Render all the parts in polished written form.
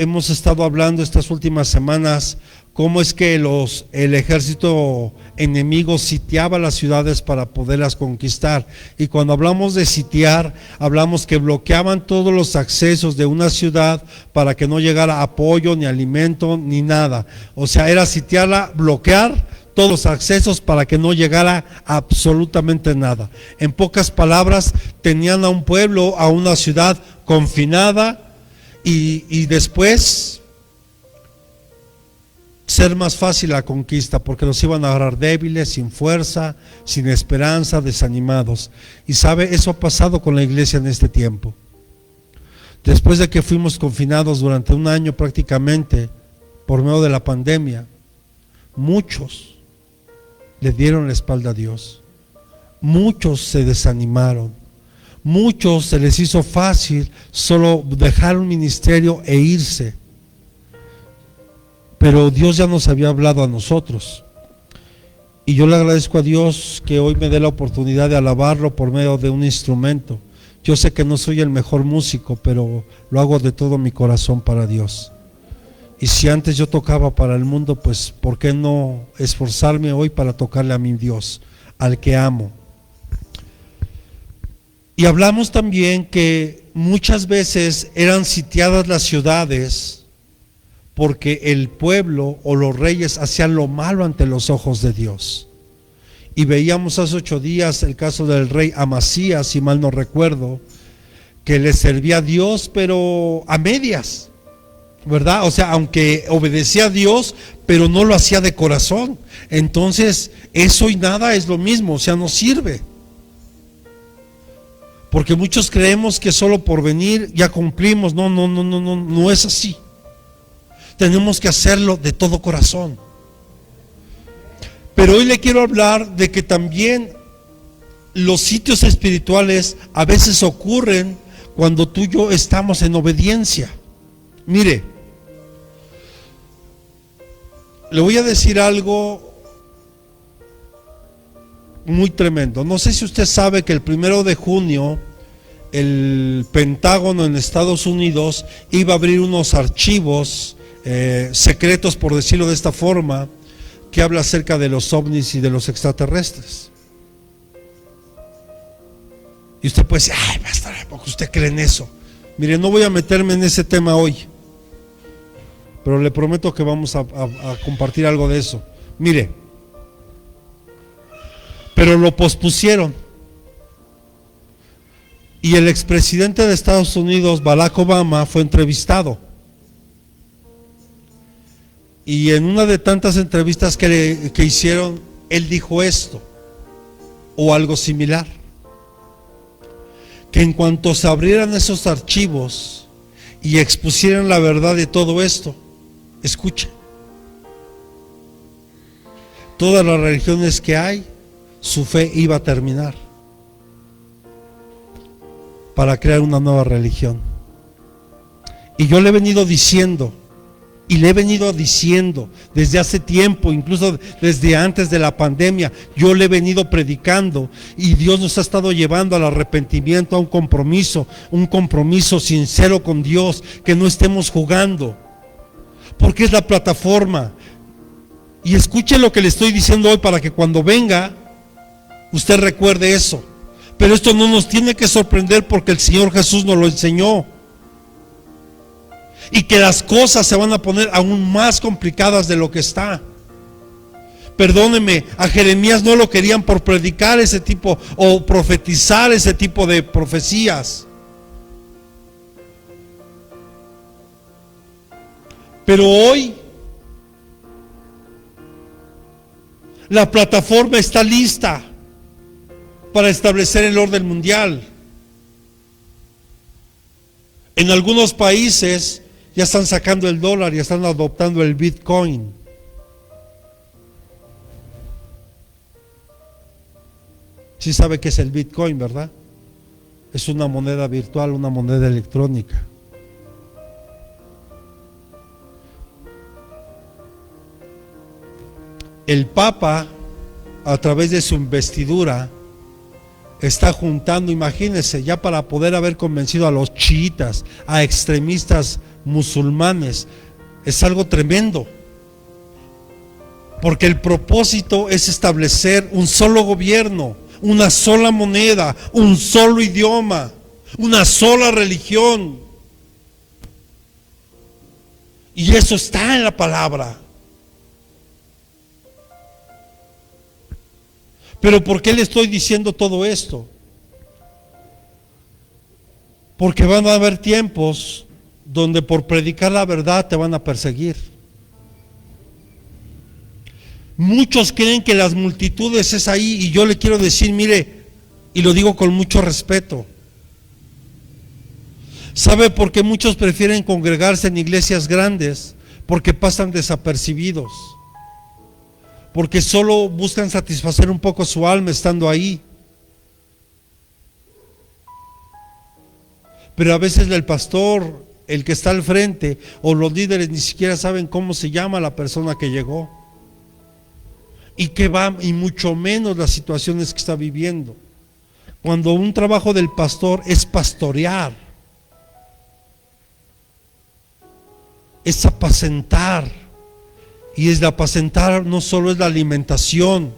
hemos estado hablando estas últimas semanas cómo es que el ejército enemigo sitiaba las ciudades para poderlas conquistar. Y cuando hablamos de sitiar, hablamos que bloqueaban todos los accesos de una ciudad para que no llegara apoyo, ni alimento, ni nada. O sea, era sitiarla, bloquear todos los accesos para que no llegara absolutamente nada. En pocas palabras, tenían a un pueblo, a una ciudad confinada, y después ser más fácil la conquista, porque los iban a agarrar débiles, sin fuerza, sin esperanza, desanimados. Y sabe, eso ha pasado con la iglesia en este tiempo. Después de que fuimos confinados durante un año prácticamente por medio de la pandemia, muchos le dieron la espalda a Dios, muchos se desanimaron, muchos se les hizo fácil solo dejar un ministerio e irse. Pero Dios ya nos había hablado a nosotros, y yo le agradezco a Dios que hoy me dé la oportunidad de alabarlo por medio de un instrumento. Yo sé que no soy el mejor músico, pero lo hago de todo mi corazón para Dios. Y si antes yo tocaba para el mundo, pues ¿por qué no esforzarme hoy para tocarle a mi Dios, al que amo? Y hablamos también que muchas veces eran sitiadas las ciudades porque el pueblo o los reyes hacían lo malo ante los ojos de Dios. Y veíamos hace 8 días el caso del rey Amasías, si mal no recuerdo, que le servía a Dios pero a medias, ¿verdad? O sea, aunque obedecía a Dios, pero no lo hacía de corazón. Entonces, eso y nada es lo mismo, o sea, no sirve. Porque muchos creemos que solo por venir ya cumplimos. No es así. Tenemos que hacerlo de todo corazón. Pero hoy le quiero hablar de que también los sitios espirituales a veces ocurren cuando tú y yo estamos en obediencia. Mire, le voy a decir algo muy tremendo. No sé si usted sabe que el 1 de junio el Pentágono en Estados Unidos iba a abrir unos archivos secretos, por decirlo de esta forma, que habla acerca de los ovnis y de los extraterrestres. Y usted puede decir, ay, pastor, ¿por qué usted cree en eso? Mire, no voy a meterme en ese tema hoy, pero le prometo que vamos a compartir algo de eso. Mire, pero lo pospusieron. Y el expresidente de Estados Unidos, Barack Obama, fue entrevistado. Y en una de tantas entrevistas que hicieron, él dijo esto, o algo similar: que en cuanto se abrieran esos archivos y expusieran la verdad de todo esto, escuche, todas las religiones que hay, su fe iba a terminar para crear una nueva religión. Y yo le he venido diciendo, y le he venido diciendo desde hace tiempo, incluso desde antes de la pandemia, yo le he venido predicando, y Dios nos ha estado llevando al arrepentimiento, a un compromiso sincero con Dios, que no estemos jugando, porque es la plataforma. Y escuche lo que le estoy diciendo hoy para que cuando venga usted recuerde eso. Pero esto no nos tiene que sorprender, porque el Señor Jesús nos lo enseñó. Y que las cosas se van a poner aún más complicadas de lo que está. Perdóneme, a Jeremías no lo querían por predicar ese tipo o profetizar ese tipo de profecías. Pero hoy la plataforma está lista para establecer el orden mundial. En algunos países ya están sacando el dólar y están adoptando el Bitcoin. Sí sabe qué es el Bitcoin, ¿verdad? Es una moneda virtual, una moneda electrónica. El Papa, a través de su investidura, está juntando, imagínense, ya para poder haber convencido a los chiitas, a extremistas musulmanes. Es algo tremendo, porque el propósito es establecer un solo gobierno, una sola moneda, un solo idioma, una sola religión. Y eso está en la palabra. Pero ¿por qué le estoy diciendo todo esto? Porque van a haber tiempos donde por predicar la verdad te van a perseguir. Muchos creen que las multitudes es ahí, y yo le quiero decir, mire, y lo digo con mucho respeto. ¿Sabe por qué muchos prefieren congregarse en iglesias grandes? Porque pasan desapercibidos. Porque solo buscan satisfacer un poco su alma estando ahí. Pero a veces el pastor, el que está al frente, o los líderes ni siquiera saben cómo se llama la persona que llegó, y que va, y mucho menos las situaciones que está viviendo. Cuando un trabajo del pastor es pastorear, es apacentar, y es de apacentar no solo es la alimentación,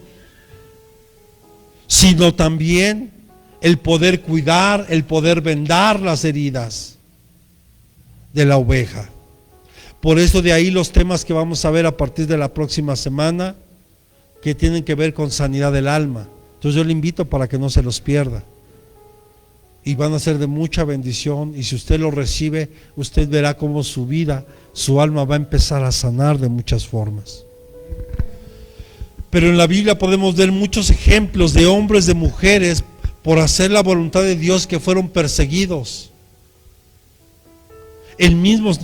sino también el poder cuidar, el poder vendar las heridas de la oveja. Por eso de ahí los temas que vamos a ver a partir de la próxima semana, que tienen que ver con sanidad del alma. Entonces yo le invito para que no se los pierda, y van a ser de mucha bendición, y si usted lo recibe, usted verá cómo su vida, su alma va a empezar a sanar de muchas formas. Pero en la Biblia podemos ver muchos ejemplos de hombres, de mujeres, por hacer la voluntad de Dios, que fueron perseguidos.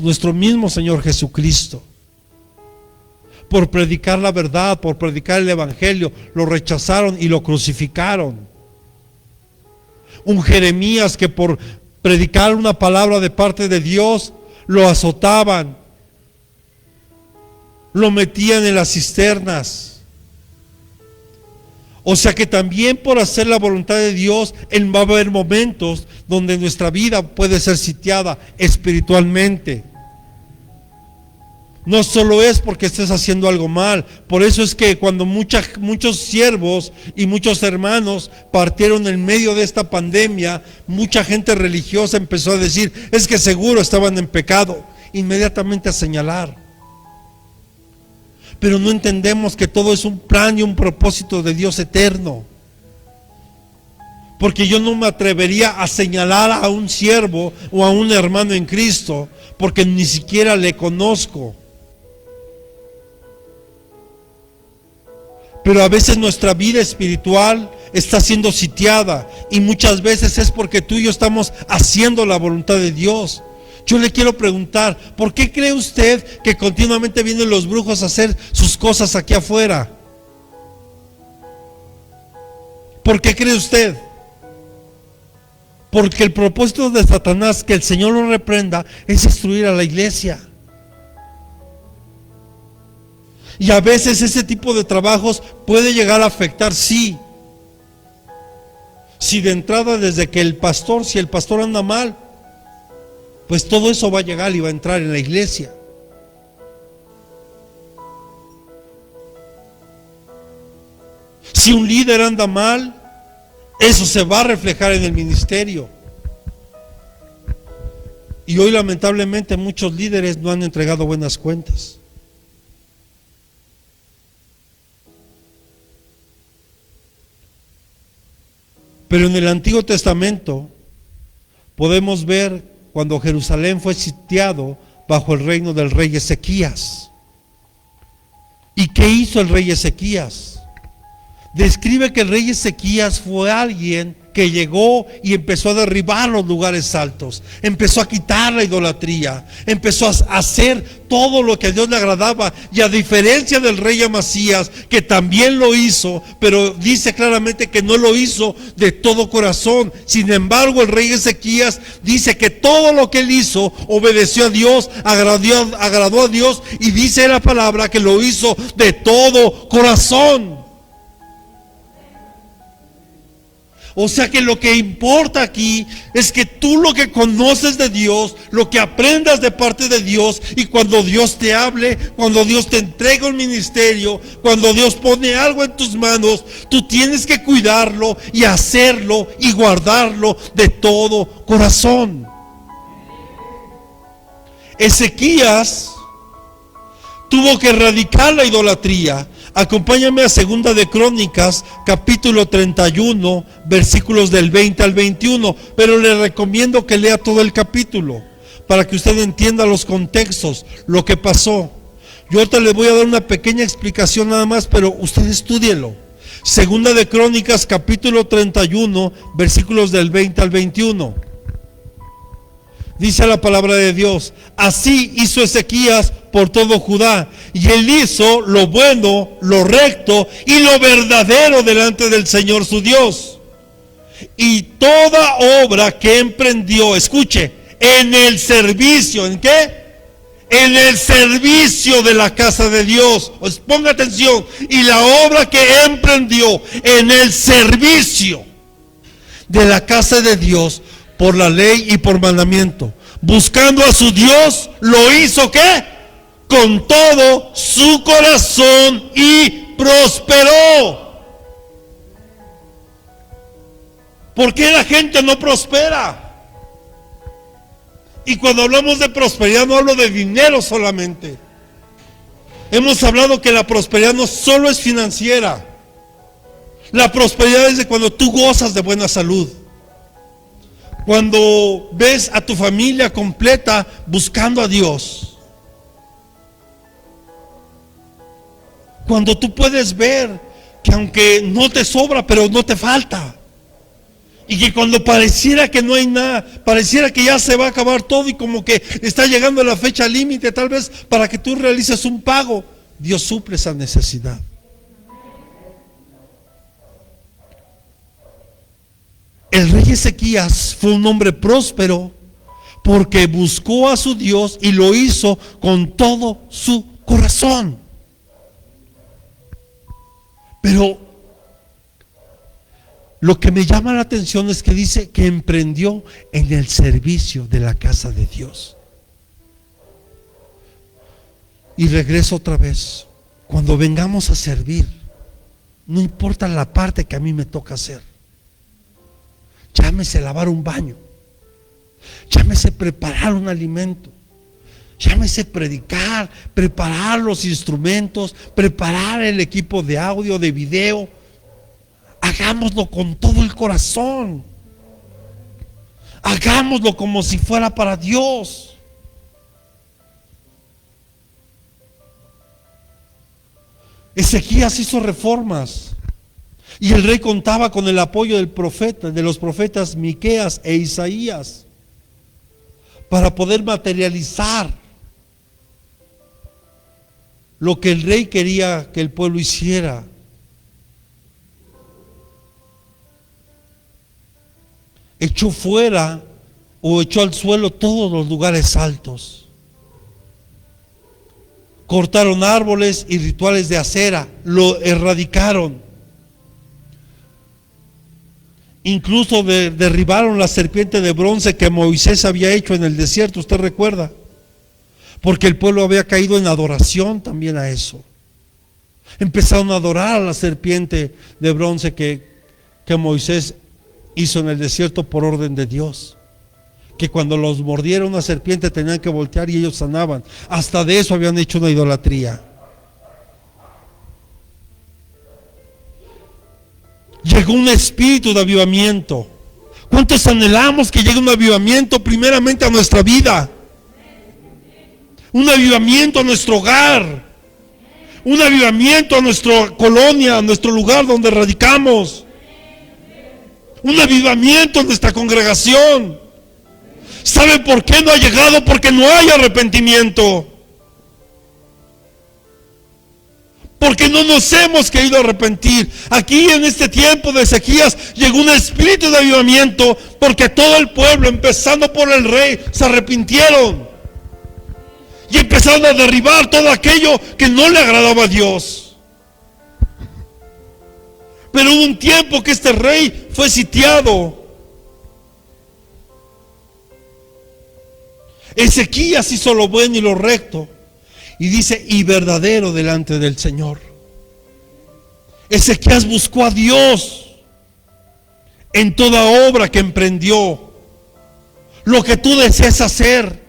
Nuestro mismo Señor Jesucristo, por predicar la verdad, por predicar el evangelio, lo rechazaron y lo crucificaron. Un Jeremías que por predicar una palabra de parte de Dios, lo azotaban, lo metían en las cisternas. O sea que también por hacer la voluntad de Dios, va a haber momentos donde nuestra vida puede ser sitiada espiritualmente. No solo es porque estés haciendo algo mal. Por eso es que cuando muchos siervos y muchos hermanos partieron en medio de esta pandemia, mucha gente religiosa empezó a decir, es que seguro estaban en pecado, inmediatamente a señalar. Pero no entendemos que todo es un plan y un propósito de Dios eterno. Porque yo no me atrevería a señalar a un siervo o a un hermano en Cristo, porque ni siquiera le conozco. Pero a veces nuestra vida espiritual está siendo sitiada, y muchas veces es porque tú y yo estamos haciendo la voluntad de Dios. Yo le quiero preguntar, ¿por qué cree usted que continuamente vienen los brujos a hacer sus cosas aquí afuera? ¿Por qué cree usted? Porque el propósito de Satanás, que el Señor lo reprenda, es destruir a la iglesia. Y a veces ese tipo de trabajos puede llegar a afectar, sí. Si de entrada, desde que si el pastor anda mal, pues todo eso va a llegar y va a entrar en la iglesia. Si un líder anda mal, eso se va a reflejar en el ministerio. Y hoy lamentablemente muchos líderes no han entregado buenas cuentas. Pero en el Antiguo Testamento podemos ver cuando Jerusalén fue sitiado bajo el reino del rey Ezequías. ¿Y qué hizo el rey Ezequías? Describe que el rey Ezequías fue alguien que llegó y empezó a derribar los lugares altos, empezó a quitar la idolatría, empezó a hacer todo lo que a Dios le agradaba. Y a diferencia del rey Amasías, que también lo hizo, pero dice claramente que no lo hizo de todo corazón. Sin embargo, el rey Ezequías dice que todo lo que él hizo obedeció a Dios, agradó a Dios, y dice la palabra que lo hizo de todo corazón. O sea que lo que importa aquí es que tú lo que conoces de Dios, lo que aprendas de parte de Dios, y cuando Dios te hable, cuando Dios te entrega un ministerio, cuando Dios pone algo en tus manos, tú tienes que cuidarlo y hacerlo y guardarlo de todo corazón. Ezequías tuvo que erradicar la idolatría. Acompáñame a Segunda de Crónicas, capítulo 31, versículos del 20 al 21. Pero le recomiendo que lea todo el capítulo para que usted entienda los contextos, lo que pasó. Yo ahorita le voy a dar una pequeña explicación nada más, pero usted estúdielo. Segunda de Crónicas, capítulo 31, versículos del 20 al 21. Dice la palabra de Dios: así hizo Ezequías por todo Judá, y él hizo lo bueno, lo recto y lo verdadero delante del Señor su Dios. Y toda obra que emprendió, escuche, en el servicio, ¿en qué? En el servicio de la casa de Dios. Pues ponga atención. Y la obra que emprendió en el servicio de la casa de Dios, por la ley y por mandamiento, buscando a su Dios, lo hizo ¿qué? Con todo su corazón, y prosperó. ¿Por qué la gente no prospera? Y cuando hablamos de prosperidad no hablo de dinero solamente. Hemos hablado que la prosperidad no solo es financiera. La prosperidad es de cuando tú gozas de buena salud, cuando ves a tu familia completa buscando a Dios, cuando tú puedes ver que aunque no te sobra, pero no te falta, y que cuando pareciera que no hay nada, pareciera que ya se va a acabar todo y como que está llegando la fecha límite tal vez para que tú realices un pago, Dios suple esa necesidad. El rey Ezequías fue un hombre próspero porque buscó a su Dios y lo hizo con todo su corazón. Pero lo que me llama la atención es que dice que emprendió en el servicio de la casa de Dios. Y regreso otra vez. Cuando vengamos a servir, no importa la parte que a mí me toca hacer. Llámese lavar un baño, llámese preparar un alimento, llámese predicar, preparar los instrumentos, preparar el equipo de audio, de video. Hagámoslo con todo el corazón. Hagámoslo como si fuera para Dios. Ezequías hizo reformas. Y el rey contaba con el apoyo del profeta, de los profetas Miqueas e Isaías, para poder materializar lo que el rey quería que el pueblo hiciera. Echó fuera o echó al suelo todos los lugares altos. Cortaron árboles y rituales de acera, lo erradicaron. Incluso derribaron la serpiente de bronce que Moisés había hecho en el desierto, usted recuerda, porque el pueblo había caído en adoración también a eso. Empezaron a adorar a la serpiente de bronce que Moisés hizo en el desierto por orden de Dios, que cuando los mordiera una serpiente tenían que voltear y ellos sanaban. Hasta de eso habían hecho una idolatría. Llegó un espíritu de avivamiento. ¿Cuántos anhelamos que llegue un avivamiento primeramente a nuestra vida? Un avivamiento a nuestro hogar, un avivamiento a nuestra colonia, a nuestro lugar donde radicamos, un avivamiento en nuestra congregación. ¿Sabe por qué no ha llegado? Porque no hay arrepentimiento. Porque no nos hemos querido arrepentir. Aquí en este tiempo de Ezequías llegó un espíritu de avivamiento porque todo el pueblo, empezando por el rey, se arrepintieron y empezaron a derribar todo aquello que no le agradaba a Dios. Pero hubo un tiempo que este rey fue sitiado. Ezequías hizo lo bueno y lo recto, y dice, y verdadero delante del Señor. Ezequías buscó a Dios en toda obra que emprendió. Lo que tú desees hacer,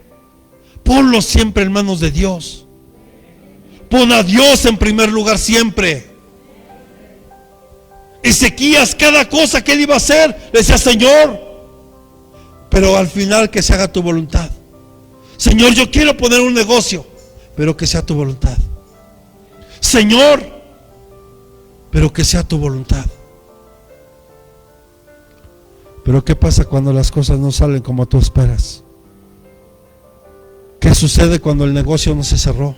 ponlo siempre en manos de Dios. Pon a Dios en primer lugar siempre. Ezequías, cada cosa que él iba a hacer, le decía, Señor, pero al final que se haga tu voluntad. Señor, yo quiero poner un negocio, pero que sea tu voluntad. Señor, pero que sea tu voluntad. Pero ¿qué pasa cuando las cosas no salen como tú esperas? ¿Qué sucede cuando el negocio no se cerró?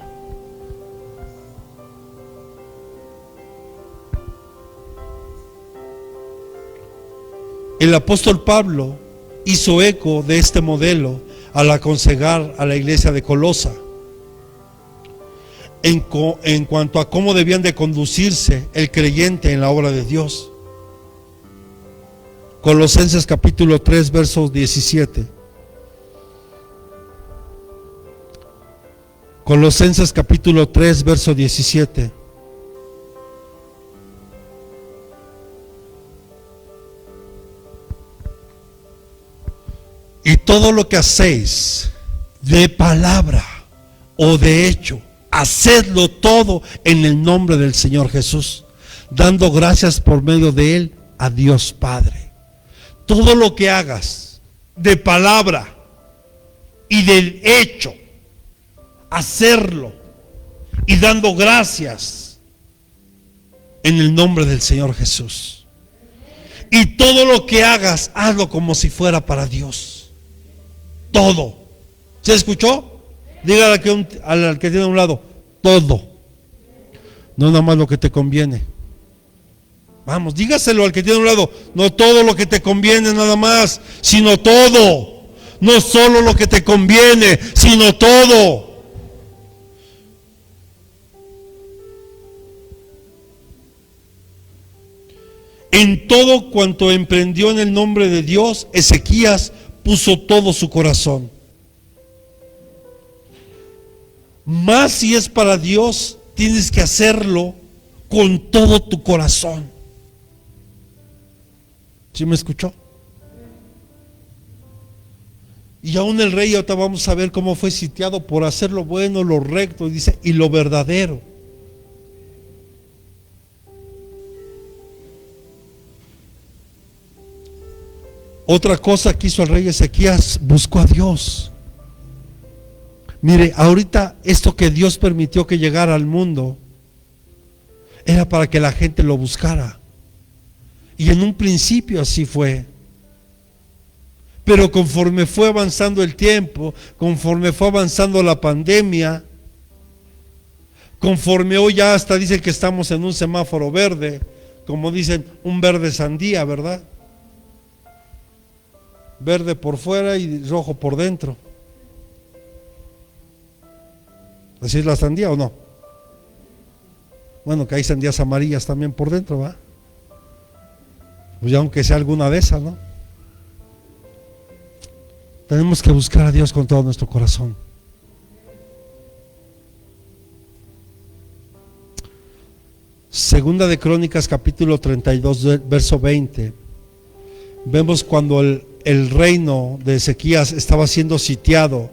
El apóstol Pablo hizo eco de este modelo al aconsejar a la iglesia de Colosa en cuanto a cómo debían de conducirse el creyente en la obra de Dios. Colosenses capítulo 3, verso 17. Colosenses capítulo 3, verso 17. Y todo lo que hacéis, de palabra o de hecho, hacedlo todo en el nombre del Señor Jesús, dando gracias por medio de Él a Dios Padre. Todo lo que hagas, de palabra y del hecho, hacerlo y dando gracias en el nombre del Señor Jesús. Y todo lo que hagas, hazlo como si fuera para Dios. Todo. ¿Se escuchó? Dígale al que tiene a un lado, todo. No nada más lo que te conviene. Vamos, dígaselo al que tiene a un lado, no todo lo que te conviene nada más, sino todo. No solo lo que te conviene, sino todo. En todo cuanto emprendió en el nombre de Dios, Ezequías puso todo su corazón. Más si es para Dios, tienes que hacerlo con todo tu corazón. ¿Sí me escuchó? Y aún el rey, ahorita vamos a ver cómo fue sitiado por hacer lo bueno, lo recto, dice, y lo verdadero. Otra cosa que hizo el rey Ezequías, buscó a Dios. Mire, ahorita esto que Dios permitió que llegara al mundo era para que la gente lo buscara. Y en un principio así fue. Pero conforme fue avanzando el tiempo, conforme fue avanzando la pandemia, conforme hoy ya hasta dicen que estamos en un semáforo verde, como dicen, un verde sandía, ¿verdad? Verde por fuera y rojo por dentro. ¿Así es la sandía o no? Bueno, que hay sandías amarillas también por dentro, ¿va? Pues ya aunque sea alguna de esas, ¿no? Tenemos que buscar a Dios con todo nuestro corazón. Segunda de Crónicas capítulo 32 verso 20. Vemos cuando el reino de Ezequías estaba siendo sitiado,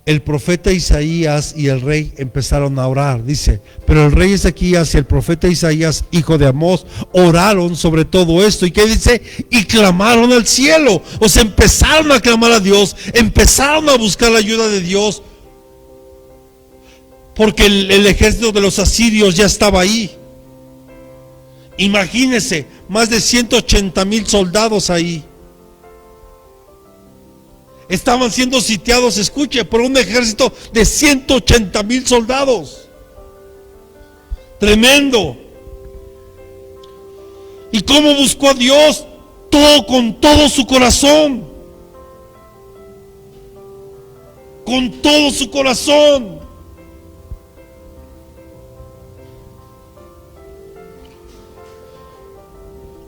el profeta Isaías y el rey empezaron a orar. Dice, pero el rey Ezequías y el profeta Isaías, hijo de Amós, oraron sobre todo esto. ¿Y qué dice? Y clamaron al cielo. O sea, empezaron a clamar a Dios, empezaron a buscar la ayuda de Dios, porque el ejército de los asirios ya estaba ahí. Imagínense, más de 180,000 soldados ahí. Estaban siendo sitiados, escuche, por un ejército de 180,000 soldados. Tremendo. ¿Y cómo buscó a Dios? Todo, con todo su corazón. Con todo su corazón.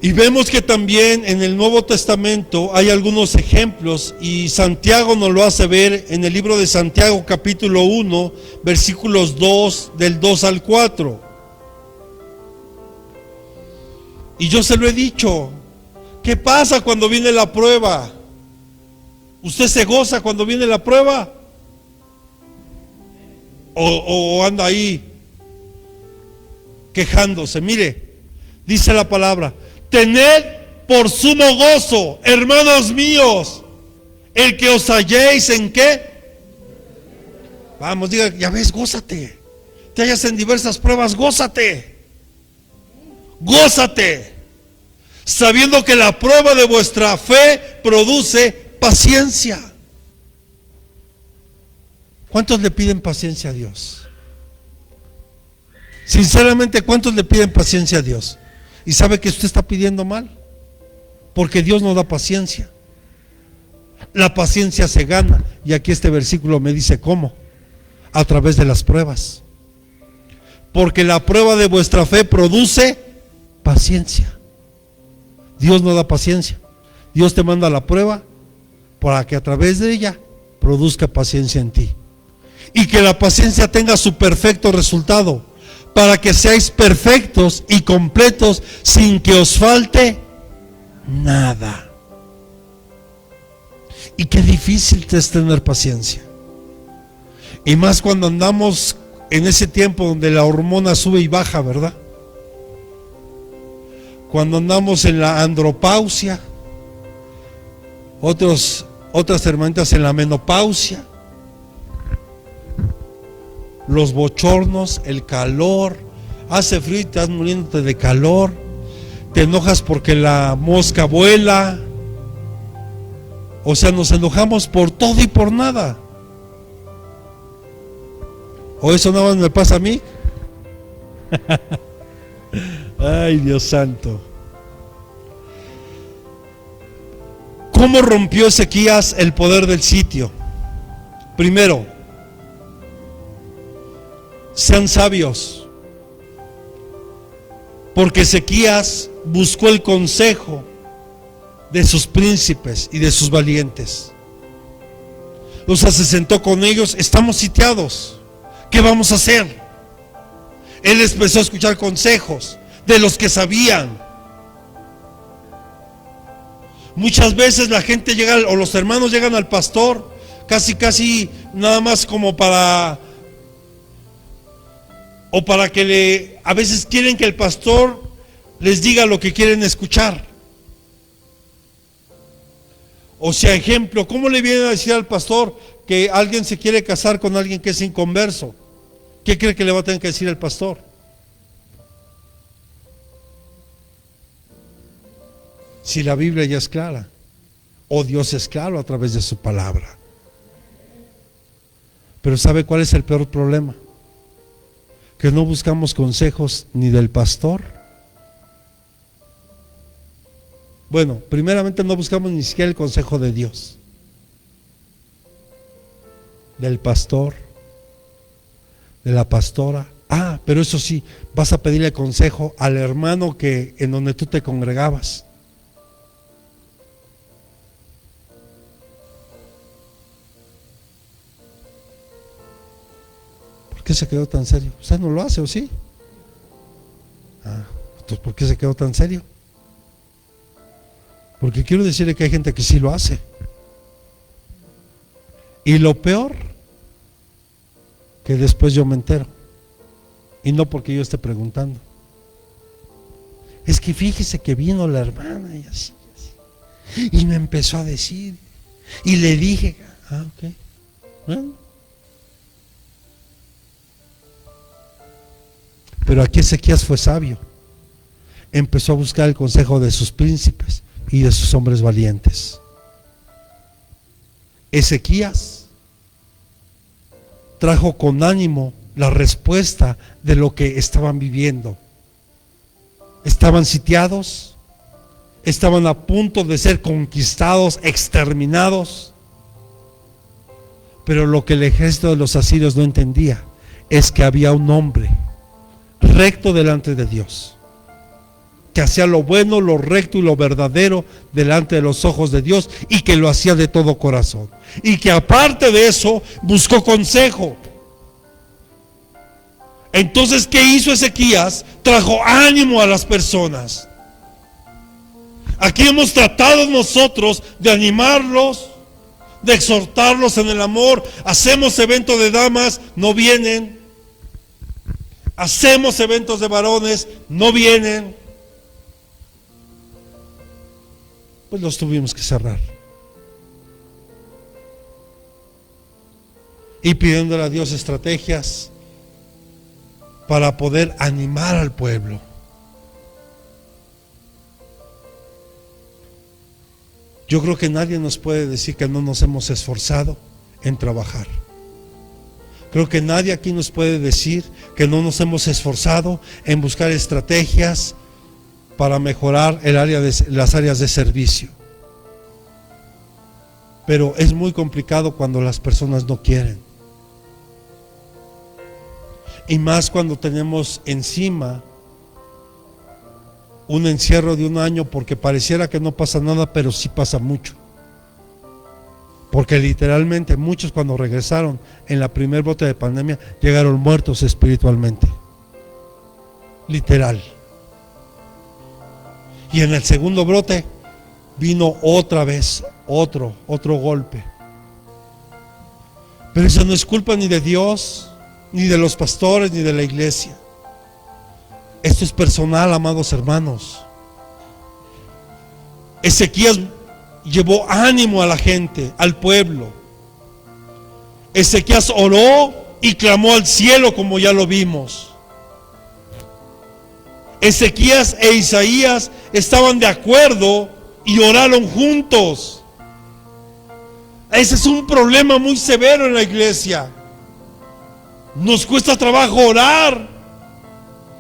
Y vemos que también en el Nuevo Testamento hay algunos ejemplos, y Santiago nos lo hace ver en el libro de Santiago capítulo 1, versículos 2, del 2 al 4. Y yo se lo he dicho, ¿qué pasa cuando viene la prueba? ¿Usted se goza cuando viene la prueba? ¿O anda ahí quejándose? Mire, dice la palabra: tened por sumo gozo, hermanos míos, el que os halléis en qué. Vamos, diga, ya ves, gózate. Te hallas en diversas pruebas, gózate. Gózate, sabiendo que la prueba de vuestra fe produce paciencia. ¿Cuántos le piden paciencia a Dios? Sinceramente, ¿cuántos le piden paciencia a Dios? Y sabe que usted está pidiendo mal, porque Dios no da paciencia. La paciencia se gana, y aquí este versículo me dice cómo: a través de las pruebas. Porque la prueba de vuestra fe produce paciencia. Dios no da paciencia. Dios te manda la prueba para que a través de ella produzca paciencia en ti, y que la paciencia tenga su perfecto resultado, para que seáis perfectos y completos sin que os falte nada. Y qué difícil es tener paciencia, y más cuando andamos en ese tiempo donde la hormona sube y baja, ¿verdad? Cuando andamos en la andropausia, otras hermanitas en la menopausia, los bochornos, el calor, hace frío y estás muriéndote de calor, te enojas porque la mosca vuela. O sea, nos enojamos por todo y por nada. ¿O eso nada más me pasa a mí? Ay, Dios santo. ¿Cómo rompió Ezequías el poder del sitio? Primero, sean sabios, porque Ezequías buscó el consejo de sus príncipes y de sus valientes. O sea, se sentó con ellos: estamos sitiados, ¿qué vamos a hacer? Él empezó a escuchar consejos de los que sabían. Muchas veces la gente llega, o los hermanos llegan al pastor casi nada más como para que a veces quieren que el pastor les diga lo que quieren escuchar. O sea, ejemplo, ¿cómo le viene a decir al pastor que alguien se quiere casar con alguien que es inconverso? ¿Qué cree que le va a tener que decir el pastor? Si la Biblia ya es clara, o Dios es claro a través de su palabra. Pero ¿sabe cuál es el peor problema? Que no buscamos consejos ni del pastor. Bueno, primeramente no buscamos ni siquiera el consejo de Dios, del pastor, de la pastora. Pero eso sí, vas a pedirle consejo al hermano que en donde tú te congregabas. ¿Por qué se quedó tan serio? ¿Usted no lo hace o sí? Entonces, ¿por qué se quedó tan serio? Porque quiero decirle que hay gente que sí lo hace. Y lo peor, que después yo me entero. Y no porque yo esté preguntando. Es que fíjese que vino la hermana y así. Y me empezó a decir. Y le dije, ok. Bueno. Pero aquí Ezequías fue sabio. Empezó a buscar el consejo de sus príncipes y de sus hombres valientes. Ezequías trajo con ánimo la respuesta de lo que estaban viviendo. Estaban sitiados, estaban a punto de ser conquistados, exterminados. Pero lo que el ejército de los asirios no entendía es que había un hombre recto delante de Dios, que hacía lo bueno, lo recto y lo verdadero delante de los ojos de Dios, y que lo hacía de todo corazón, y que aparte de eso buscó consejo. Entonces, ¿qué hizo Ezequías? Trajo ánimo a las personas. Aquí hemos tratado nosotros de animarlos, de exhortarlos en el amor. Hacemos eventos de damas, no vienen. Hacemos eventos de varones, no vienen. Pues los tuvimos que cerrar. Y pidiéndole a Dios estrategias para poder animar al pueblo. Yo creo que nadie nos puede decir que no nos hemos esforzado en trabajar. Creo que nadie aquí nos puede decir que no nos hemos esforzado en buscar estrategias para mejorar las áreas de servicio. Pero es muy complicado cuando las personas no quieren. Y más cuando tenemos encima un encierro de un año, porque pareciera que no pasa nada, pero sí pasa mucho. Porque literalmente muchos, cuando regresaron en la primer brote de pandemia, llegaron muertos espiritualmente. Literal. Y en el segundo brote vino otra vez otro golpe. Pero eso no es culpa ni de Dios, ni de los pastores, ni de la iglesia. Esto es personal, amados hermanos. Ezequías llevó ánimo a la gente, al pueblo. Ezequías oró y clamó al cielo, como ya lo vimos. Ezequías e Isaías estaban de acuerdo y oraron juntos. Ese es un problema muy severo en la iglesia. Nos cuesta trabajo orar.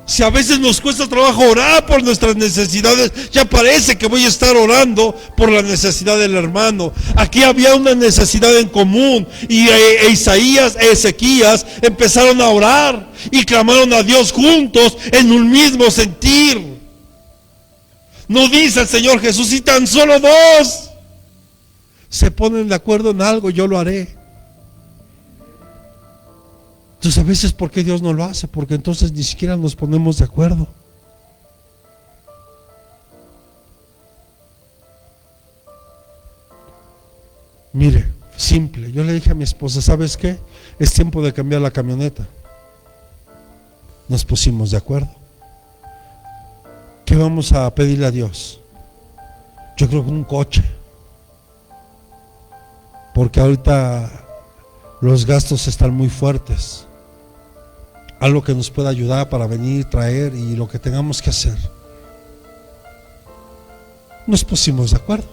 Si a veces nos cuesta trabajo orar por nuestras necesidades, ya parece que voy a estar orando por la necesidad del hermano. Aquí había una necesidad en común, y Isaías e Ezequías empezaron a orar y clamaron a Dios juntos en un mismo sentir. No dice el Señor Jesús: si tan solo dos se ponen de acuerdo en algo, yo lo haré. Entonces, a veces, ¿por qué Dios no lo hace? Porque entonces ni siquiera nos ponemos de acuerdo. Mire, simple. Yo le dije a mi esposa: ¿sabes qué? Es tiempo de cambiar la camioneta. Nos pusimos de acuerdo. ¿Qué vamos a pedirle a Dios? Yo creo que un coche. Porque ahorita los gastos están muy fuertes. Algo que nos pueda ayudar para venir, traer y lo que tengamos que hacer. Nos pusimos de acuerdo.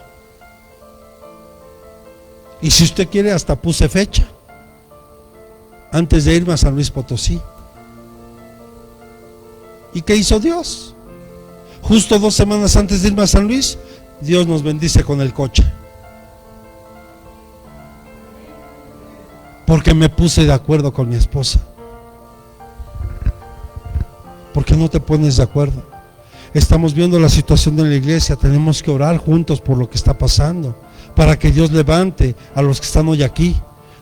Y si usted quiere, hasta puse fecha antes de irme a San Luis Potosí. ¿Y qué hizo Dios? Justo 2 semanas antes de irme a San Luis, Dios nos bendice con el coche. Porque me puse de acuerdo con mi esposa. ¿Por qué no te pones de acuerdo? Estamos viendo la situación en la iglesia. Tenemos que orar juntos por lo que está pasando, para que Dios levante a los que están hoy aquí,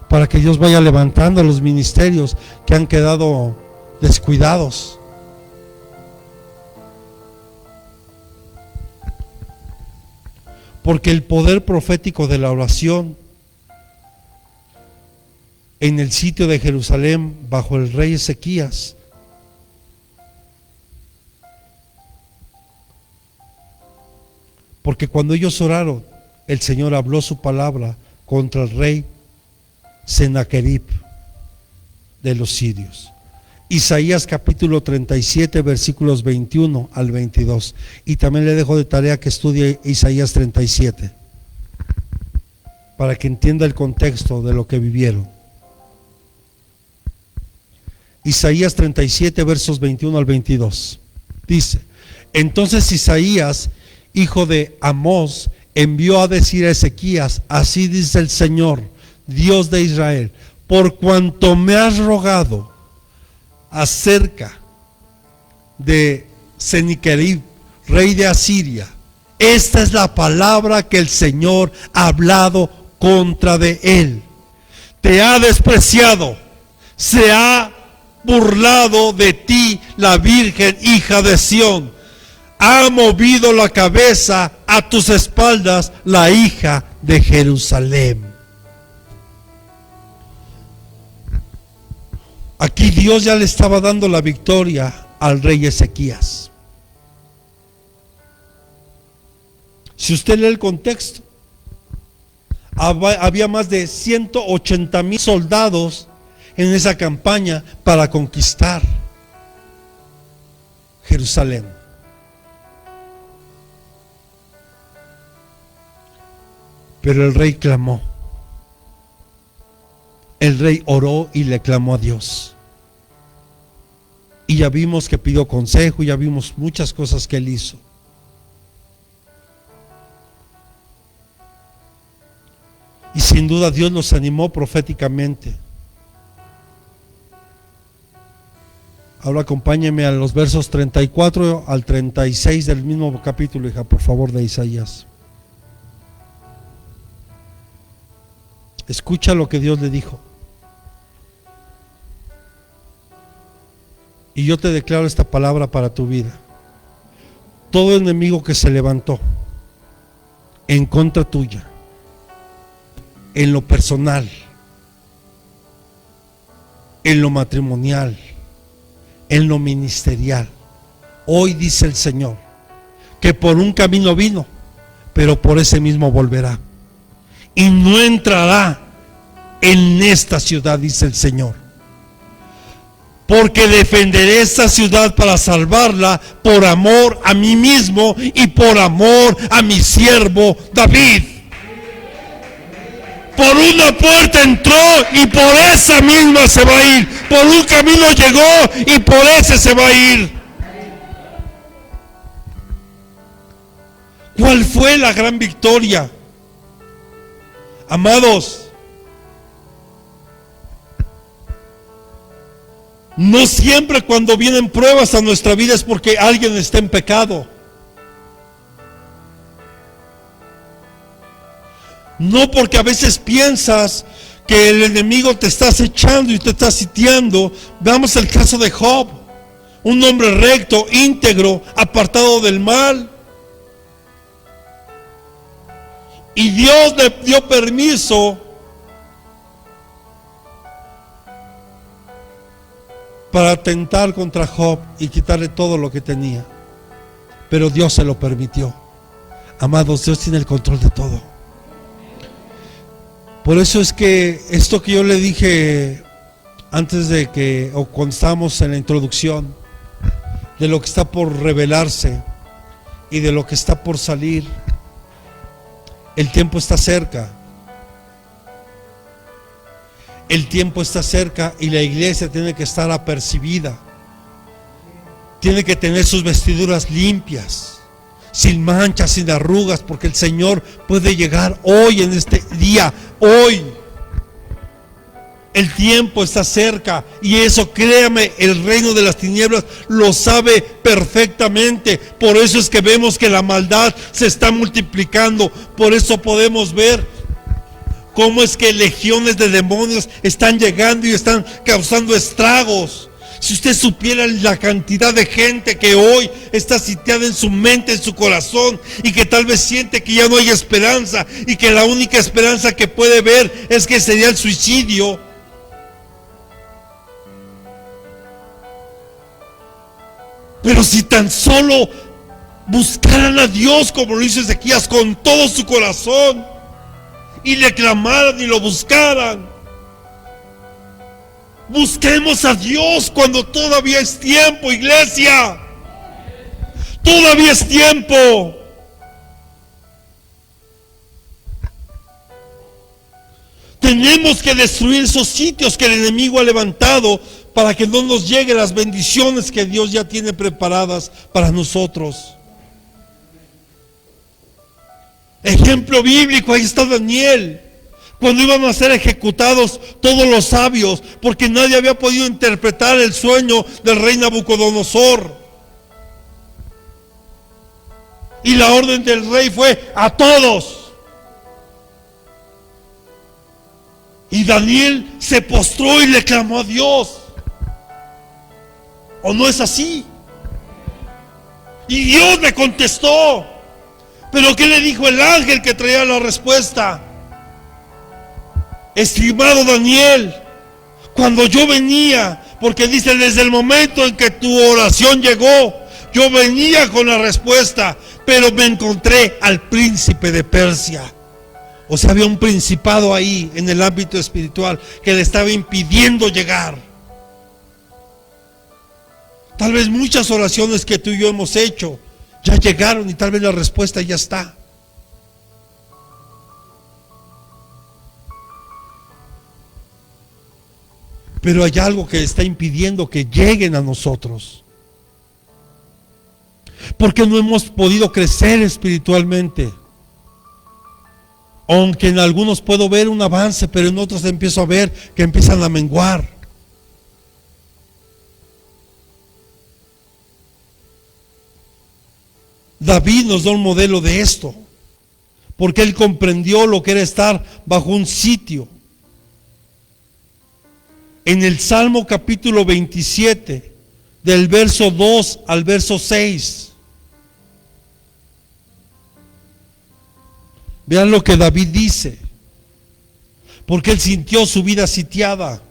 para que Dios vaya levantando a los ministerios que han quedado descuidados. Porque el poder profético de la oración en el sitio de Jerusalén bajo el rey Ezequías porque cuando ellos oraron, el Señor habló su palabra contra el rey Sennacherib de los sirios. Isaías capítulo 37 versículos 21 al 22. Y también le dejo de tarea que estudie Isaías 37 para que entienda el contexto de lo que vivieron. Isaías 37 versos 21 al 22. Dice: entonces Isaías, hijo de Amós, envió a decir a Ezequías: así dice el Señor, Dios de Israel, por cuanto me has rogado acerca de Sennacherib, rey de Asiria, esta es la palabra que el Señor ha hablado contra de él. Te ha despreciado, se ha burlado de ti la Virgen hija de Sión. Ha movido la cabeza a tus espaldas la hija de Jerusalén. Aquí Dios ya le estaba dando la victoria al rey Ezequías. Si usted lee el contexto, había más de 180,000 soldados en esa campaña para conquistar Jerusalén. Pero el rey clamó. El rey oró y le clamó a Dios. Y ya vimos que pidió consejo, ya vimos muchas cosas que él hizo. Y sin duda Dios los animó proféticamente. Ahora acompáñenme a los versos 34 al 36 del mismo capítulo, hija, por favor, de Isaías. Escucha lo que Dios le dijo. Y yo te declaro esta palabra para tu vida. Todo enemigo que se levantó en contra tuya, en lo personal, en lo matrimonial, en lo ministerial, hoy dice el Señor que por un camino vino, pero por ese mismo volverá. Y no entrará en esta ciudad, dice el Señor. Porque defenderé esta ciudad para salvarla por amor a mí mismo y por amor a mi siervo David. Por una puerta entró y por esa misma se va a ir. Por un camino llegó y por ese se va a ir. ¿Cuál fue la gran victoria? Amados, no siempre cuando vienen pruebas a nuestra vida es porque alguien está en pecado. No porque a veces piensas que el enemigo te está acechando y te está sitiando. Veamos el caso de Job, un hombre recto, íntegro, apartado del mal. Y Dios le dio permiso para atentar contra Job y quitarle todo lo que tenía. Pero Dios se lo permitió. Amados, Dios tiene el control de todo. Por eso es que esto que yo le dije antes de que, o cuando estábamos en la introducción, de lo que está por revelarse y de lo que está por salir, el tiempo está cerca. El tiempo está cerca y la iglesia tiene que estar apercibida. Tiene que tener sus vestiduras limpias, sin manchas, sin arrugas, porque el Señor puede llegar hoy, en este día, hoy. El tiempo está cerca y eso, créame, el reino de las tinieblas lo sabe perfectamente. Por eso es que vemos que la maldad se está multiplicando. Por eso podemos ver cómo es que legiones de demonios están llegando y están causando estragos. Si usted supiera la cantidad de gente que hoy está sitiada en su mente, en su corazón, y que tal vez siente que ya no hay esperanza y que la única esperanza que puede ver es que sería el suicidio. Pero si tan solo buscaran a Dios como lo hizo Ezequías con todo su corazón y le clamaran y lo buscaran. Busquemos a Dios cuando todavía es tiempo, iglesia. Todavía es tiempo. Tenemos que destruir esos sitios que el enemigo ha levantado para que no nos lleguen las bendiciones que Dios ya tiene preparadas para nosotros. Ejemplo bíblico, ahí está Daniel, cuando iban a ser ejecutados todos los sabios, porque nadie había podido interpretar el sueño del rey Nabucodonosor. Y la orden del rey fue a todos. Y Daniel se postró y le clamó a Dios. ¿O no es así? Y Dios le contestó. Pero ¿qué le dijo el ángel que traía la respuesta? Estimado Daniel, cuando yo venía, porque dice, desde el momento en que tu oración llegó, yo venía con la respuesta, pero me encontré al príncipe de Persia. O sea, había un principado ahí en el ámbito espiritual que le estaba impidiendo llegar. Tal vez muchas oraciones que tú y yo hemos hecho ya llegaron y tal vez la respuesta ya está. Pero hay algo que está impidiendo que lleguen a nosotros. Porque no hemos podido crecer espiritualmente. Aunque en algunos puedo ver un avance, pero en otros empiezo a ver que empiezan a menguar. David nos da un modelo de esto, porque él comprendió lo que era estar bajo un sitio. En el Salmo capítulo 27, del verso 2 al verso 6, vean lo que David dice, porque él sintió su vida sitiada.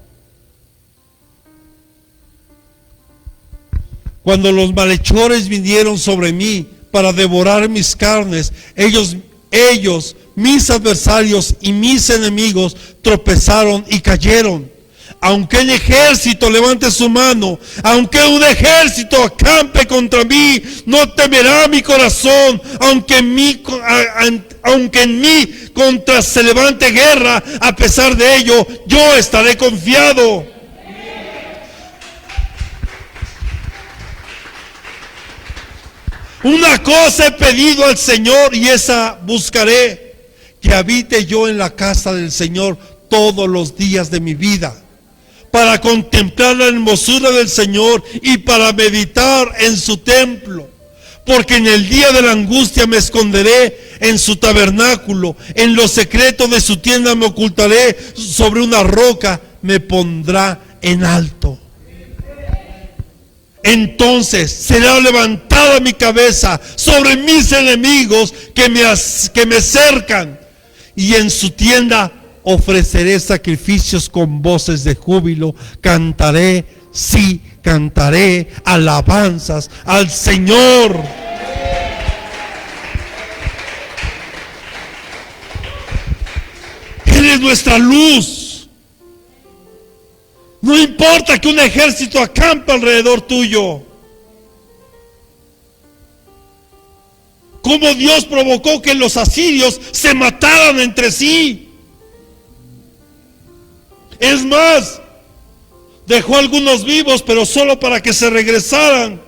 Cuando los malhechores vinieron sobre mí para devorar mis carnes, ellos, mis adversarios y mis enemigos, tropezaron y cayeron. Aunque el ejército levante su mano, aunque un ejército acampe contra mí, no temerá mi corazón. Aunque en mí contra se levante guerra, a pesar de ello, yo estaré confiado. Una cosa he pedido al Señor y esa buscaré, que habite yo en la casa del Señor todos los días de mi vida, para contemplar la hermosura del Señor y para meditar en su templo. Porque en el día de la angustia me esconderé en su tabernáculo, en lo secreto de su tienda me ocultaré, sobre una roca me pondrá en alto. Entonces será levantada mi cabeza sobre mis enemigos que me cercan, y en su tienda ofreceré sacrificios con voces de júbilo. Cantaré, sí, cantaré alabanzas al Señor. Él es nuestra luz. No importa que un ejército acampe alrededor tuyo. Como Dios provocó que los asirios se mataran entre sí. Es más, dejó algunos vivos, pero solo para que se regresaran.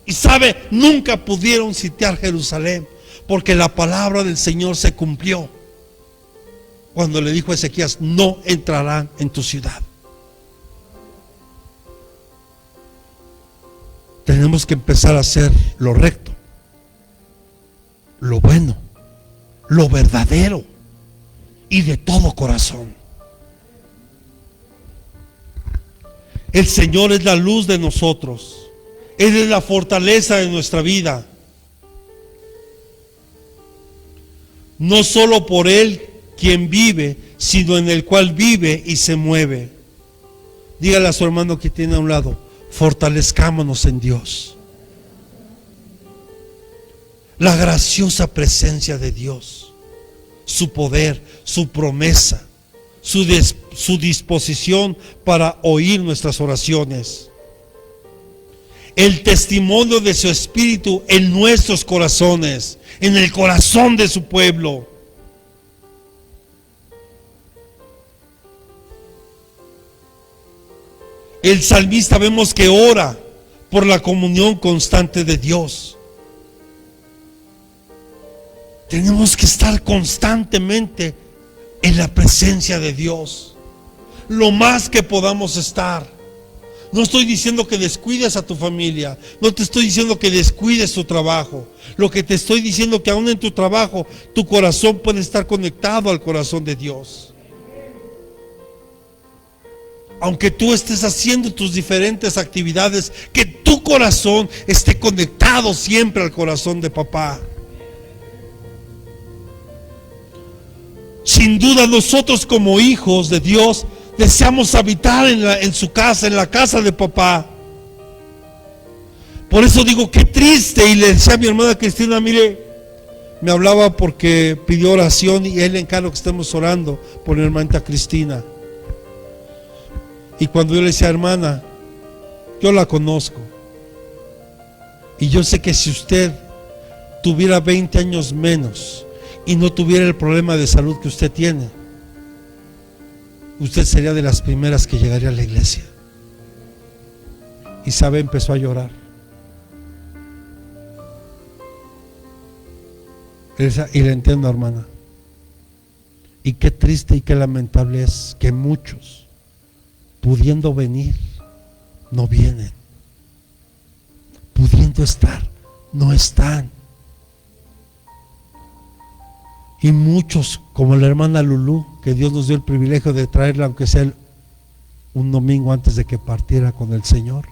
Y sabe, nunca pudieron sitiar Jerusalén, porque la palabra del Señor se cumplió cuando le dijo a Ezequías: no entrarán en tu ciudad. Tenemos que empezar a hacer lo recto, lo bueno, lo verdadero y de todo corazón. El Señor es la luz de nosotros. Él es la fortaleza de nuestra vida. No solo por Él quien vive, sino en el cual vive y se mueve. Dígale a su hermano que tiene a un lado: fortalezcámonos en Dios. La graciosa presencia de Dios, su poder, su promesa, su disposición para oír nuestras oraciones, el testimonio de su Espíritu en nuestros corazones, en el corazón de su pueblo. El salmista vemos que ora por la comunión constante de Dios. Tenemos que estar constantemente en la presencia de Dios, lo más que podamos estar. No estoy diciendo que descuides a tu familia, no te estoy diciendo que descuides tu trabajo. Lo que te estoy diciendo es que aún en tu trabajo, tu corazón puede estar conectado al corazón de Dios. Aunque tú estés haciendo tus diferentes actividades, que tu corazón esté conectado siempre al corazón de papá. Sin duda nosotros como hijos de Dios deseamos habitar en su casa, en la casa de papá. Por eso digo, qué triste. Y le decía a mi hermana Cristina, mire, me hablaba porque pidió oración y él le encargo que estemos orando por mi hermana Cristina. Y cuando yo le decía, hermana, yo la conozco y yo sé que si usted tuviera 20 años menos y no tuviera el problema de salud que usted tiene, usted sería de las primeras que llegaría a la iglesia. Y sabe, empezó a llorar. Y le entiendo, hermana. Y qué triste y qué lamentable es que muchos, pudiendo venir, no vienen. Pudiendo estar, no están. Y muchos, como la hermana Lulú, que Dios nos dio el privilegio de traerla, aunque sea un domingo antes de que partiera con el Señor,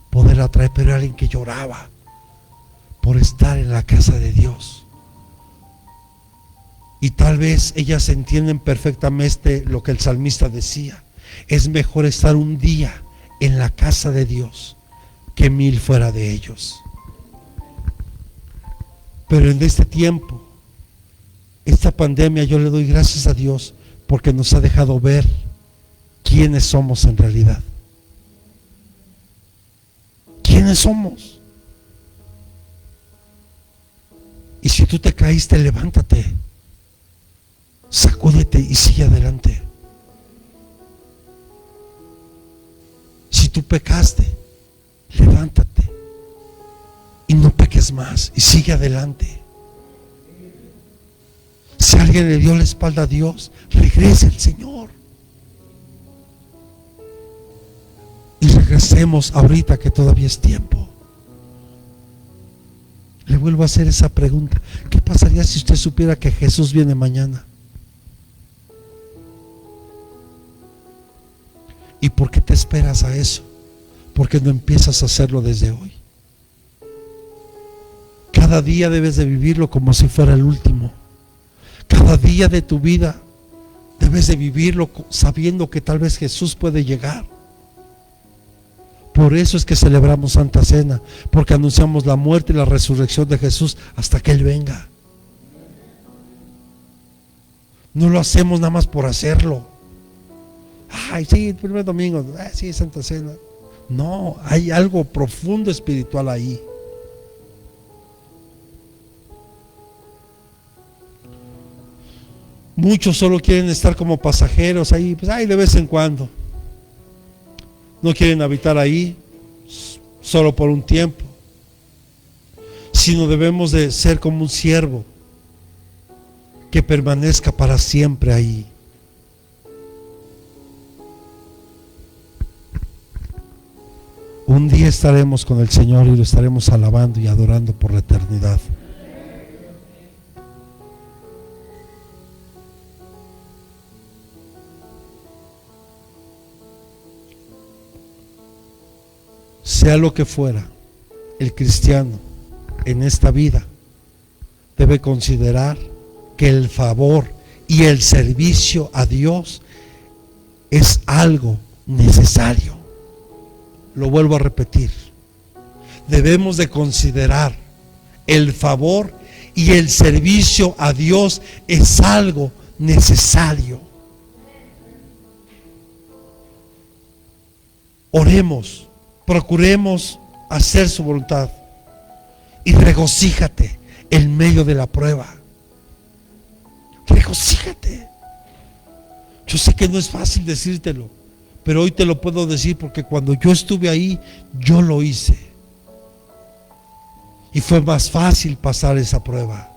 poderla traer, pero era alguien que lloraba por estar en la casa de Dios. Y tal vez ellas entienden perfectamente lo que el salmista decía: es mejor estar un día en la casa de Dios que 1000 fuera de ellos. Pero en este tiempo, esta pandemia, yo le doy gracias a Dios porque nos ha dejado ver quiénes somos en realidad. ¿Quiénes somos? Y si tú te caíste, levántate, sacúdete y sigue adelante. Si tú pecaste, levántate y no peques más y sigue adelante. Si alguien le dio la espalda a Dios, regrese al Señor. Y regresemos ahorita que todavía es tiempo. Le vuelvo a hacer esa pregunta: ¿qué pasaría si usted supiera que Jesús viene mañana? ¿Y por qué te esperas a eso? ¿Por qué no empiezas a hacerlo desde hoy? Cada día debes de vivirlo como si fuera el último. Cada día de tu vida debes de vivirlo sabiendo que tal vez Jesús puede llegar. Por eso es que celebramos Santa Cena, porque anunciamos la muerte y la resurrección de Jesús hasta que Él venga. No lo hacemos nada más por hacerlo. Ay, sí, el primer domingo, sí, Santa Cena. No, hay algo profundo espiritual ahí. Muchos solo quieren estar como pasajeros ahí, pues de vez en cuando. No quieren habitar ahí solo por un tiempo, sino debemos de ser como un siervo que permanezca para siempre ahí. Un día estaremos con el Señor y lo estaremos alabando y adorando por la eternidad. Sea lo que fuera, el cristiano en esta vida debe considerar que el favor y el servicio a Dios es algo necesario. Lo vuelvo a repetir: debemos de considerar el favor y el servicio a Dios es algo necesario. Oremos, procuremos hacer su voluntad y regocíjate en medio de la prueba. Regocíjate. Yo sé que no es fácil decírtelo, pero hoy te lo puedo decir porque cuando yo estuve ahí, yo lo hice. Y fue más fácil pasar esa prueba.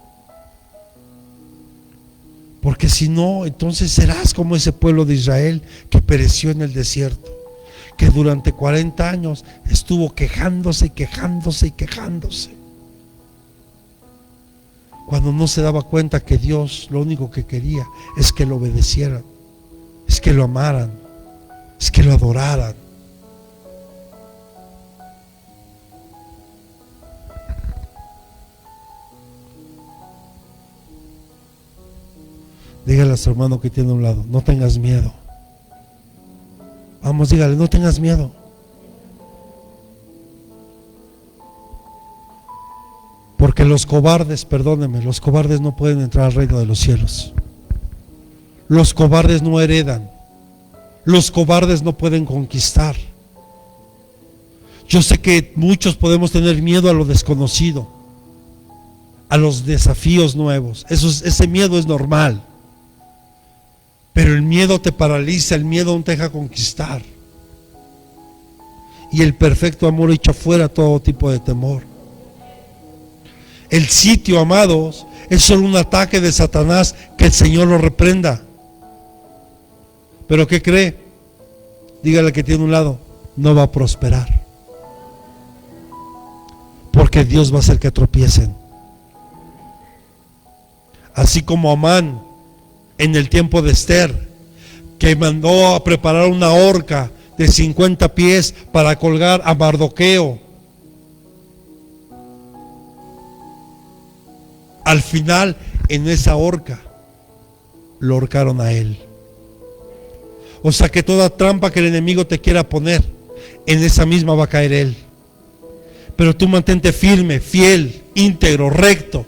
Porque si no, entonces serás como ese pueblo de Israel que pereció en el desierto, que durante 40 años estuvo quejándose y quejándose y quejándose, cuando no se daba cuenta que Dios lo único que quería es que lo obedecieran, es que lo amaran, es que lo adoraran. Dígale a su hermano que tiene a un lado, no tengas miedo. Vamos, dígale, no tengas miedo. Porque los cobardes, perdónenme, los cobardes no pueden entrar al reino de los cielos. Los cobardes no heredan. Los cobardes no pueden conquistar. Yo sé que muchos podemos tener miedo a lo desconocido, a los desafíos nuevos. Ese miedo es normal. Pero el miedo te paraliza, el miedo no te deja conquistar. Y el perfecto amor echa fuera todo tipo de temor. El sitio, amados, es solo un ataque de Satanás, que el Señor lo reprenda. ¿Pero qué cree? Dígale que tiene un lado, no va a prosperar. Porque Dios va a hacer que tropiecen. Así como Amán, en el tiempo de Esther, que mandó a preparar una horca de 50 pies para colgar a Mardoqueo. Al final, en esa horca, lo ahorcaron a él. O sea que toda trampa que el enemigo te quiera poner, en esa misma va a caer él. Pero tú mantente firme, fiel, íntegro, recto,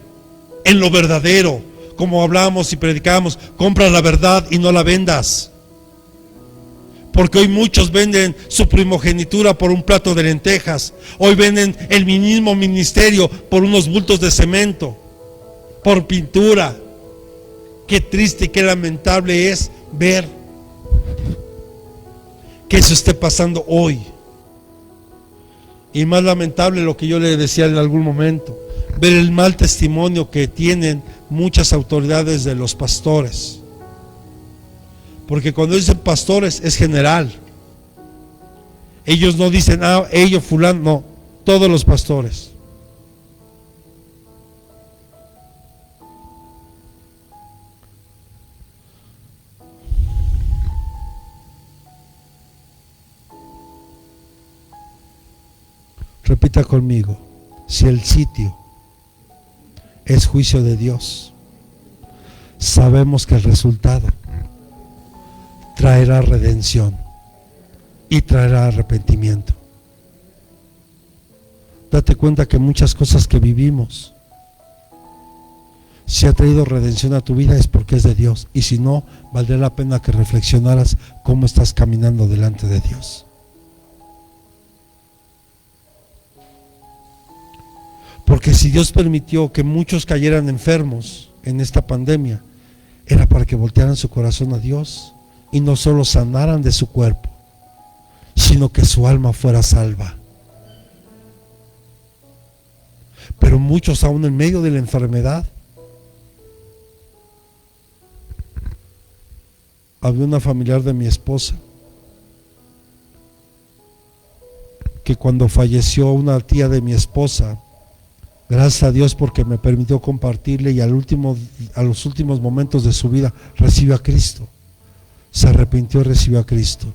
en lo verdadero. Como hablamos y predicamos, compra la verdad y no la vendas. Porque hoy muchos venden su primogenitura por un plato de lentejas. Hoy venden el mismo ministerio por unos bultos de cemento, por pintura. Qué triste y qué lamentable es ver que eso esté pasando hoy. Y más lamentable lo que yo le decía en algún momento, ver el mal testimonio que tienen muchas autoridades de los pastores. Porque cuando dicen pastores es general. Ellos no dicen, ellos fulano, no, todos los pastores. Repita conmigo, si el sitio es juicio de Dios, sabemos que el resultado traerá redención y traerá arrepentimiento. Date cuenta que muchas cosas que vivimos, si ha traído redención a tu vida, es porque es de Dios. Y si no, valdría la pena que reflexionaras cómo estás caminando delante de Dios. Porque si Dios permitió que muchos cayeran enfermos en esta pandemia, era para que voltearan su corazón a Dios y no solo sanaran de su cuerpo, sino que su alma fuera salva. Pero muchos, aún en medio de la enfermedad, había una familiar de mi esposa que cuando falleció una tía de mi esposa, gracias a Dios porque me permitió compartirle, y a los últimos momentos de su vida recibió a Cristo. Se arrepintió y recibió a Cristo.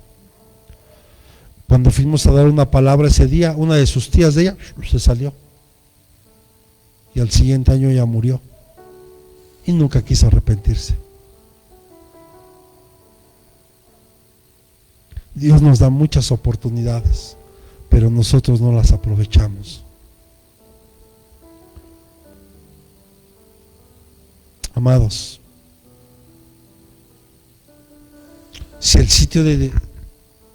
Cuando fuimos a dar una palabra ese día, una de sus tías de ella se salió. Y al siguiente año ella murió. Y nunca quiso arrepentirse. Dios nos da muchas oportunidades, pero nosotros no las aprovechamos. Amados, si el sitio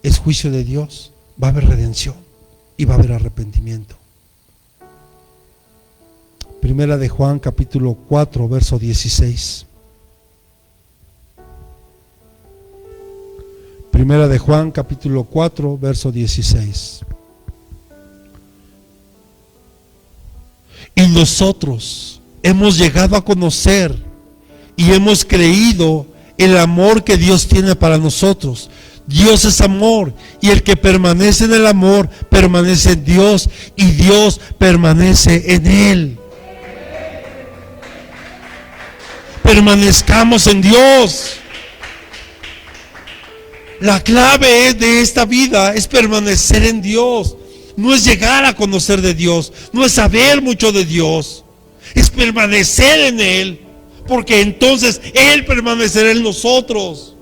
es juicio de Dios, va a haber redención y va a haber arrepentimiento. Primera de Juan capítulo 4 verso 16. Primera de Juan capítulo 4 verso 16. Y nosotros hemos llegado a conocer y hemos creído el amor que Dios tiene para nosotros. Dios es amor, y el que permanece en el amor permanece en Dios, y Dios permanece en él. Permanezcamos en Dios. La clave de esta vida es permanecer en Dios. No es llegar a conocer de Dios, no es saber mucho de Dios, es permanecer en Él, porque entonces Él permanecerá en nosotros.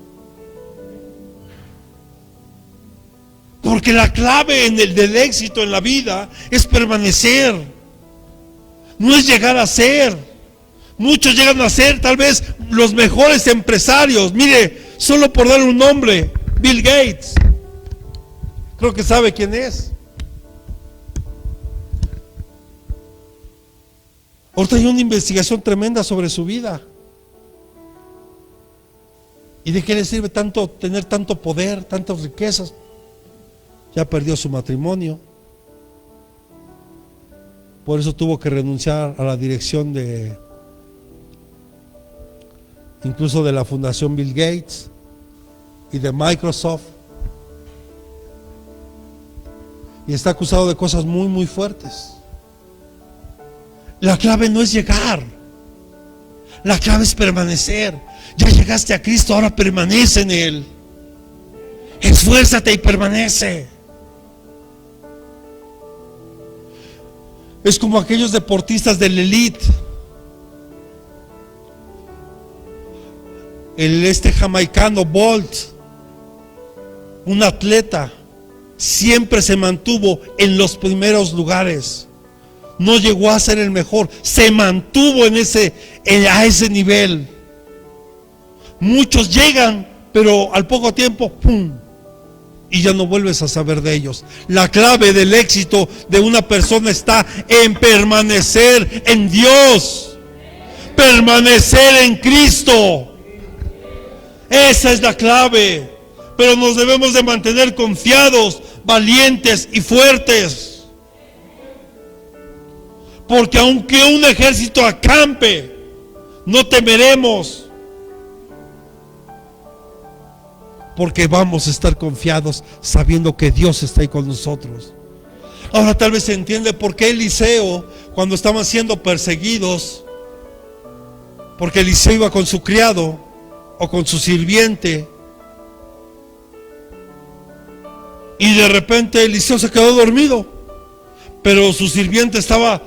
Porque la clave del éxito en la vida es permanecer, no es llegar a ser. Muchos llegan a ser tal vez los mejores empresarios. Mire, solo por dar un nombre, Bill Gates. Creo que sabe quién es. Ahorita hay una investigación tremenda sobre su vida. ¿Y de qué le sirve tanto tener tanto poder, tantas riquezas? Ya perdió su matrimonio. Por eso tuvo que renunciar a la dirección incluso de la Fundación Bill Gates y de Microsoft. Y está acusado de cosas muy, muy fuertes. La clave no es llegar. La clave es permanecer. Ya llegaste a Cristo, ahora permanece en Él. Esfuérzate y permanece. Es como aquellos deportistas del elite. El jamaicano Bolt, un atleta, siempre se mantuvo en los primeros lugares. No llegó a ser el mejor, se mantuvo a ese nivel. Muchos llegan, pero al poco tiempo, ¡pum!, y ya no vuelves a saber de ellos. La clave del éxito de una persona está en permanecer en Dios, permanecer en Cristo. Esa es la clave. Pero nos debemos de mantener confiados, valientes y fuertes. Porque aunque un ejército acampe, no temeremos. Porque vamos a estar confiados sabiendo que Dios está ahí con nosotros. Ahora tal vez se entiende por qué Eliseo, cuando estaban siendo perseguidos, porque Eliseo iba con su criado o con su sirviente, y de repente Eliseo se quedó dormido, pero su sirviente estaba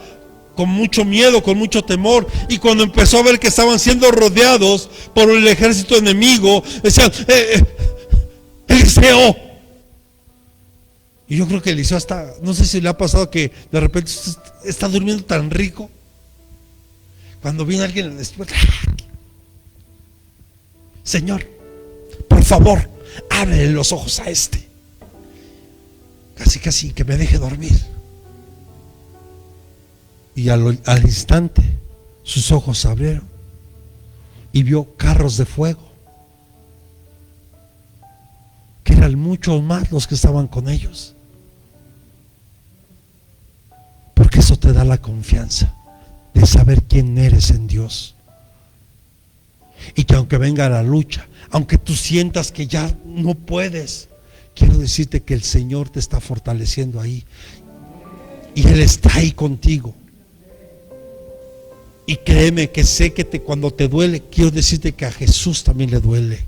con mucho miedo, con mucho temor, y cuando empezó a ver que estaban siendo rodeados por el ejército enemigo, decían: Eliseo. Y yo creo que Eliseo hasta, no sé si le ha pasado que de repente está durmiendo tan rico, cuando viene alguien le despierta: Señor, por favor, ábrele los ojos a este. Casi que me deje dormir. Y al instante sus ojos se abrieron y vio carros de fuego, que eran muchos más los que estaban con ellos. Porque eso te da la confianza de saber quién eres en Dios. Y que aunque venga la lucha, aunque tú sientas que ya no puedes, quiero decirte que el Señor te está fortaleciendo ahí. Y Él está ahí contigo. Y créeme que sé que cuando te duele, quiero decirte que a Jesús también le duele.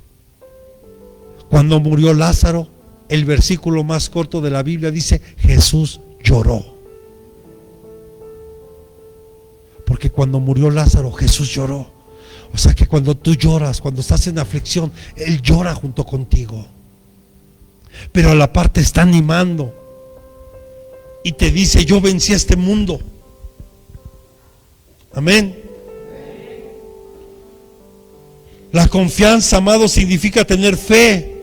Cuando murió Lázaro, el versículo más corto de la Biblia dice: Jesús lloró. Porque cuando murió Lázaro, Jesús lloró. O sea que cuando tú lloras, cuando estás en aflicción, Él llora junto contigo. Pero a la par te está animando y te dice: yo vencí a este mundo. Amén. La confianza, amado, significa tener fe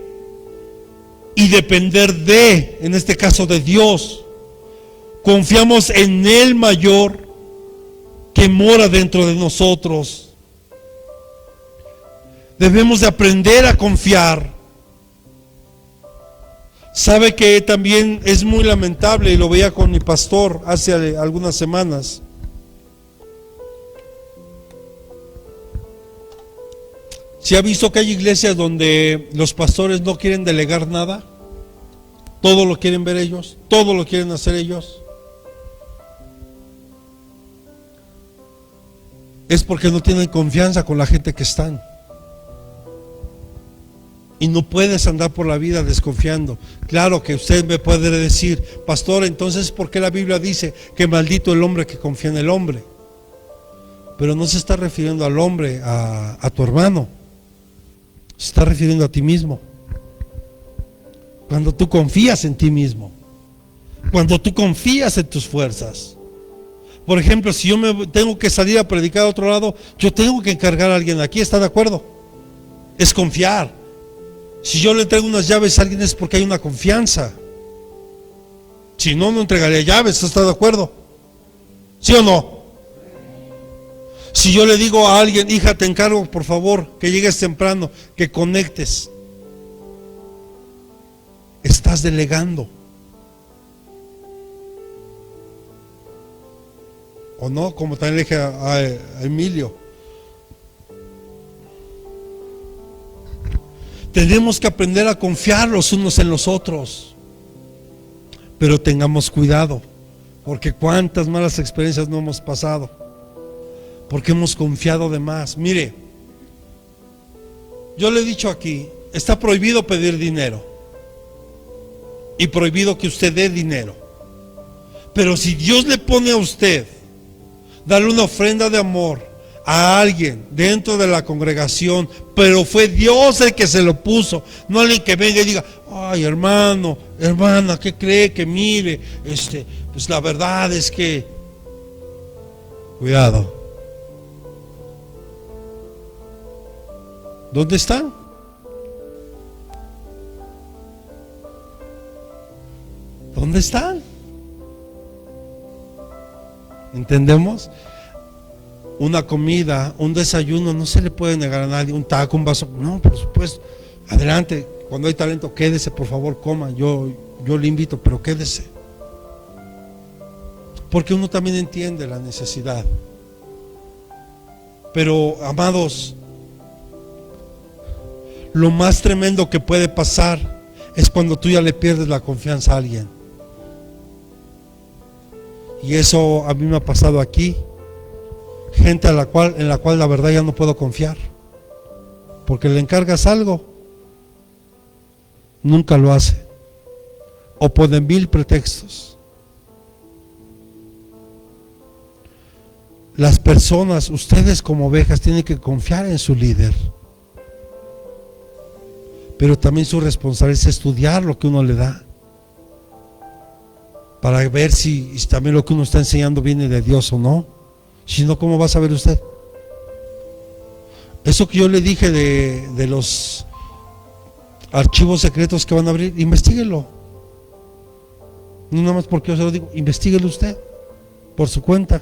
y depender en este caso de Dios. Confiamos en el mayor que mora dentro de nosotros. Debemos de aprender a confiar. Sabe que también es muy lamentable, y lo veía con mi pastor hace algunas semanas. ¿Se ha visto que hay iglesias donde los pastores no quieren delegar nada? Todo lo quieren ver ellos, todo lo quieren hacer ellos. Es porque no tienen confianza con la gente que están. Y no puedes andar por la vida desconfiando. Claro que usted me puede decir, pastor, entonces ¿por qué la Biblia dice que maldito el hombre que confía en el hombre? Pero no se está refiriendo al hombre, a tu hermano. Se está refiriendo a ti mismo. Cuando tú confías en ti mismo, cuando tú confías en tus fuerzas. Por ejemplo, si yo me tengo que salir a predicar a otro lado, yo tengo que encargar a alguien aquí, ¿está de acuerdo? Es confiar. Si yo le entrego unas llaves a alguien es porque hay una confianza. Si no, no entregaría llaves, ¿está de acuerdo? ¿Sí o no? Si yo le digo a alguien, hija, te encargo por favor que llegues temprano, que conectes, estás delegando. ¿O no? Como también le dije a Emilio. Tenemos que aprender a confiar los unos en los otros. Pero tengamos cuidado, porque cuántas malas experiencias no hemos pasado, porque hemos confiado de más. Mire, yo le he dicho aquí, está prohibido pedir dinero y prohibido que usted dé dinero. Pero si Dios le pone a usted darle una ofrenda de amor a alguien dentro de la congregación, pero fue Dios el que se lo puso, no alguien que venga y diga, ay hermano, hermana, ¿qué cree? Que mire, pues la verdad es que, cuidado. ¿Dónde están? ¿Dónde están? ¿Entendemos? Una comida, un desayuno, no se le puede negar a nadie. Un taco, un vaso, no, por supuesto. Adelante, cuando hay talento, quédese, por favor, coma. Yo le invito, pero quédese. Porque uno también entiende la necesidad. Pero, amados, lo más tremendo que puede pasar es cuando tú ya le pierdes la confianza a alguien. Y eso a mí me ha pasado aquí. Gente en la cual la verdad ya no puedo confiar, porque le encargas algo, nunca lo hace, o ponen mil pretextos. Las personas, ustedes como ovejas, tienen que confiar en su líder, pero también su responsabilidad es estudiar lo que uno le da, para ver si también lo que uno está enseñando viene de Dios o no. Si no, ¿cómo va a saber usted? Eso que yo le dije de los archivos secretos que van a abrir, investíguelo. No nada más porque yo se lo digo, investíguelo usted por su cuenta.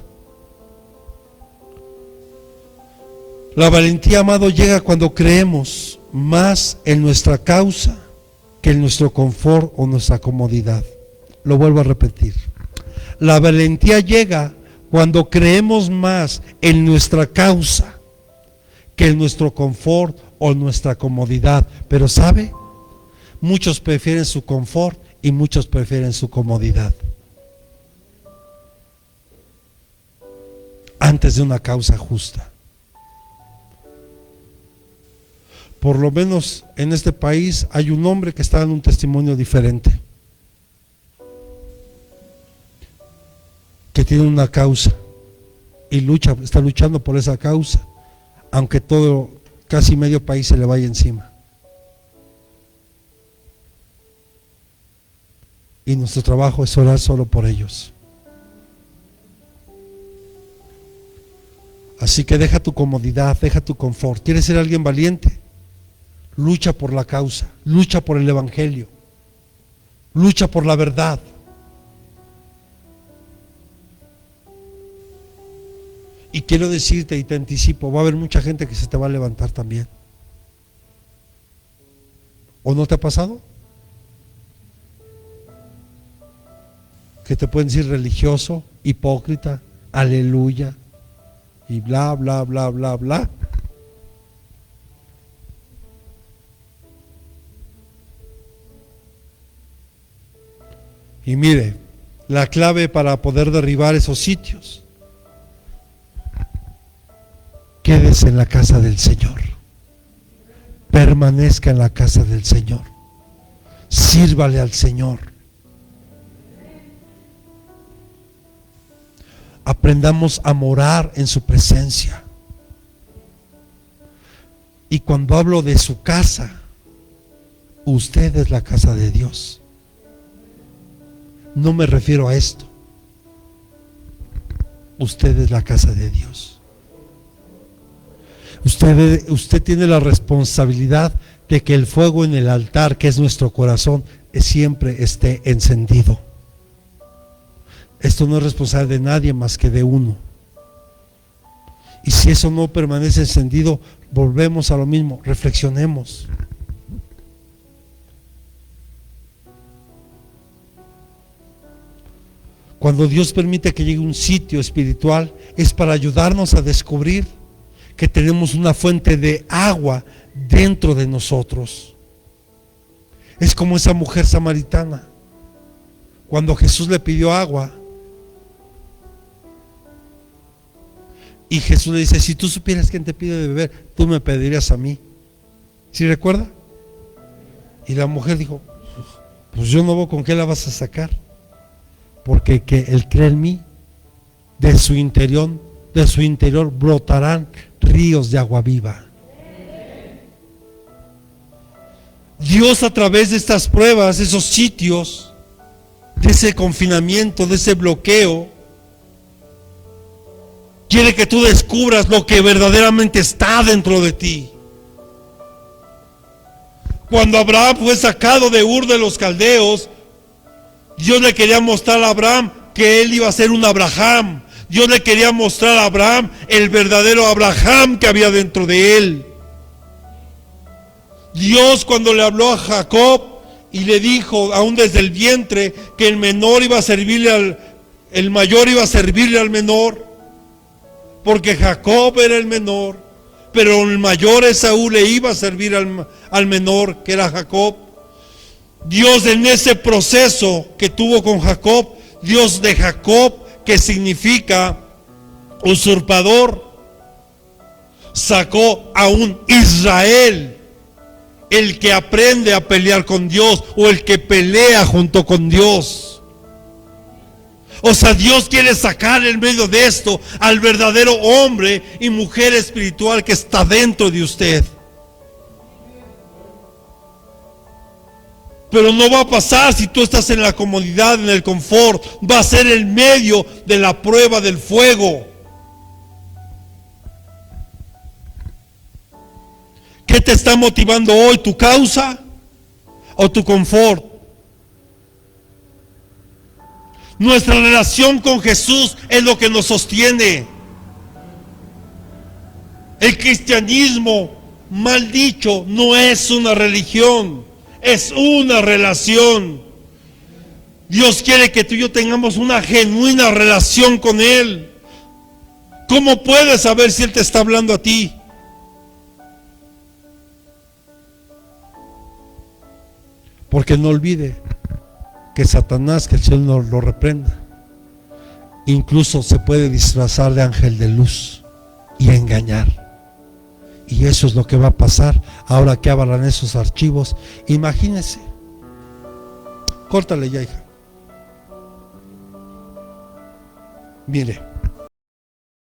La valentía, amado, llega cuando creemos más en nuestra causa que en nuestro confort o nuestra comodidad. Lo vuelvo a repetir. La valentía llega cuando creemos más en nuestra causa que en nuestro confort o nuestra comodidad. Pero ¿sabe? Muchos prefieren su confort y muchos prefieren su comodidad antes de una causa justa. Por lo menos en este país hay un hombre que está dando un testimonio diferente, que tiene una causa y está luchando por esa causa, aunque casi medio país se le vaya encima. Y nuestro trabajo es orar solo por ellos. Así que deja tu comodidad, deja tu confort. ¿Quieres ser alguien valiente? Lucha por la causa, lucha por el evangelio, lucha por la verdad. Y quiero decirte y te anticipo, va a haber mucha gente que se te va a levantar también. ¿O no te ha pasado? Que te pueden decir religioso, hipócrita, aleluya, y bla, bla, bla, bla, bla. Y mire, la clave para poder derribar esos sitios: quédese en la casa del Señor, permanezca en la casa del Señor, sírvale al Señor. Aprendamos a morar en su presencia. Y cuando hablo de su casa, usted es la casa de Dios. No me refiero a esto. Usted es la casa de Dios. Usted tiene la responsabilidad de que el fuego en el altar, que es nuestro corazón, siempre esté encendido. Esto no es responsabilidad de nadie más que de uno. Y si eso no permanece encendido, volvemos a lo mismo. Reflexionemos. Cuando Dios permite que llegue un sitio espiritual, es para ayudarnos a descubrir que tenemos una fuente de agua dentro de nosotros. Es como esa mujer samaritana. Cuando Jesús le pidió agua, y Jesús le dice: si tú supieras quién te pide de beber, tú me pedirías a mí. ¿Sí recuerda? Y la mujer dijo: pues yo no veo con qué la vas a sacar, porque que Él cree en mí, de su interior brotarán ríos de agua viva. Dios, a través de estas pruebas, esos sitios, de ese confinamiento, de ese bloqueo, quiere que tú descubras lo que verdaderamente está dentro de ti. Cuando Abraham fue sacado de Ur de los Caldeos, Dios le quería mostrar a Abraham que él iba a ser un Abraham. Dios le quería mostrar a Abraham el verdadero Abraham que había dentro de él. Dios, cuando le habló a Jacob y le dijo, aún desde el vientre, que el menor iba a servirle el mayor iba a servirle al menor, porque Jacob era el menor, pero el mayor Esaú le iba a servir al menor, que era Jacob. Dios, en ese proceso que tuvo con Jacob, Dios de Jacob, que significa usurpador, sacó a un Israel, el que aprende a pelear con Dios, o el que pelea junto con Dios. O sea, Dios quiere sacar en medio de esto al verdadero hombre y mujer espiritual que está dentro de usted. Pero no va a pasar si tú estás en la comodidad, en el confort. Va a ser en medio de la prueba del fuego. ¿Qué te está motivando hoy? ¿Tu causa o tu confort? Nuestra relación con Jesús es lo que nos sostiene. El cristianismo, mal dicho, no es una religión, es una relación. Dios quiere que tú y yo tengamos una genuina relación con Él. ¿Cómo puedes saber si Él te está hablando a ti? Porque no olvide que Satanás, que el Señor lo reprenda, incluso se puede disfrazar de ángel de luz y engañar. Y eso es lo que va a pasar ahora que abran esos archivos. Imagínese. Córtale ya, hija. Mire.